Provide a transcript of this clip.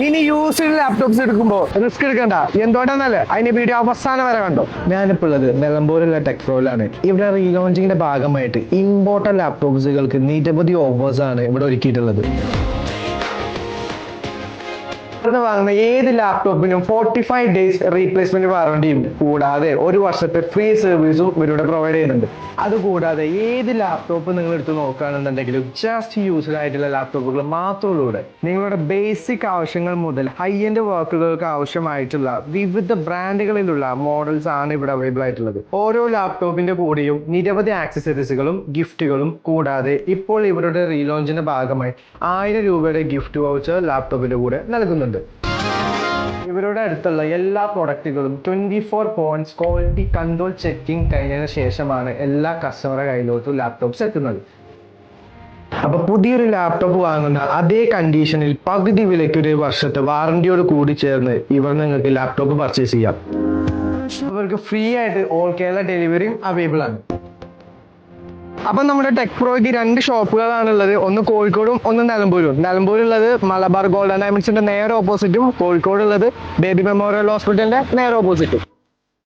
ഇനി used laptops എടുക്കുമ്പോൾ risk എടുക്കണ്ട. എന്തുകൊണ്ടാന്നല്ലേ അതിന്റെ വീഡിയോ അവസാനം വരെ കണ്ടോ. ഞാനിപ്പോൾ ഉള്ളത് നിലമ്പൂരുള്ള ടെക്പ്രോയിലാണ്. ഇവിടെ റീലോഞ്ചിങ്ങിന്റെ ഭാഗമായിട്ട് ഇമ്പോർട്ടന്റ് ലാപ്ടോപ്സുകൾക്ക് നിരവധി ഓഫേഴ്സ് ആണ് ഇവിടെ ഒരുക്കിയിട്ടുള്ളത്. വാങ്ങുന്ന ഏത് ലാപ്ടോപ്പിനും 45 days റീപ്ലേസ്മെന്റ് വാറണ്ടിയും കൂടാതെ 1 വർഷത്തെ ഫ്രീ സർവീസും ഇവരുടെ പ്രൊവൈഡ് ചെയ്യുന്നുണ്ട്. അതുകൂടാതെ ഏത് ലാപ്ടോപ്പ് നിങ്ങൾ എടുത്ത് നോക്കുകയാണെന്നുണ്ടെങ്കിലും ജസ്റ്റ് യൂസ്ഡ് ആയിട്ടുള്ള ലാപ്ടോപ്പുകൾ മാത്രമുള്ളൂടെ. നിങ്ങളുടെ ബേസിക് ആവശ്യങ്ങൾ മുതൽ ഹൈ എൻഡ് വർക്കുകൾക്ക് ആവശ്യമായിട്ടുള്ള വിവിധ ബ്രാൻഡുകളിലുള്ള മോഡൽസ് ആണ് ഇവിടെ അവൈലബിൾ ആയിട്ടുള്ളത്. ഓരോ ലാപ്ടോപ്പിന്റെ കൂടെയും നിരവധി ആക്സസറീസുകളും ഗിഫ്റ്റുകളും കൂടാതെ ഇപ്പോൾ ഇവരുടെ റീലോഞ്ചിന്റെ ഭാഗമായി 1000 രൂപയുടെ ഗിഫ്റ്റ് വൗച്ചർ ലാപ്ടോപ്പിന്റെ കൂടെ നൽകുന്നുണ്ട്. ഇവരുടെ അടുത്തുള്ള എല്ലാ പ്രൊഡക്റ്റുകളും 24 points ക്വാളിറ്റി കൺട്രോൾ ചെക്കിംഗ് കഴിഞ്ഞതിന് ശേഷമാണ് എല്ലാ കസ്റ്റമറുടെ കയ്യിലോട്ടും ലാപ്ടോപ്സ് എത്തുന്നത്. അപ്പൊ പുതിയൊരു ലാപ്ടോപ്പ് വാങ്ങുന്ന അതേ കണ്ടീഷനിൽ പകുതി വിലയ്ക്ക് 1 വർഷത്തെ വാറണ്ടിയോട് കൂടി ചേർന്ന് ഇവർ നിങ്ങൾക്ക് ലാപ്ടോപ്പ് പർച്ചേസ് ചെയ്യാം. അവർക്ക് ഫ്രീ ആയിട്ട് ഓൾ കേരള ഡെലിവറിയും അവൈലബിൾ ആണ്. അപ്പൊ നമ്മുടെ ടെക് പ്രോയ്ക്ക് 2 ഷോപ്പുകളാണുള്ളത്. ഒന്ന് കോഴിക്കോടും ഒന്ന് നിലമ്പൂരും. നിലമ്പൂരുള്ളത് മലബാർ ഗോൾഡൻ ഡയമണ്ട്സിന്റെ നേരെ ഓപ്പോസിറ്റും, കോഴിക്കോടുള്ളത് ബേബി മെമ്മോറിയൽ ഹോസ്പിറ്റലിന്റെ നേരെ ഓപ്പോസിറ്റും.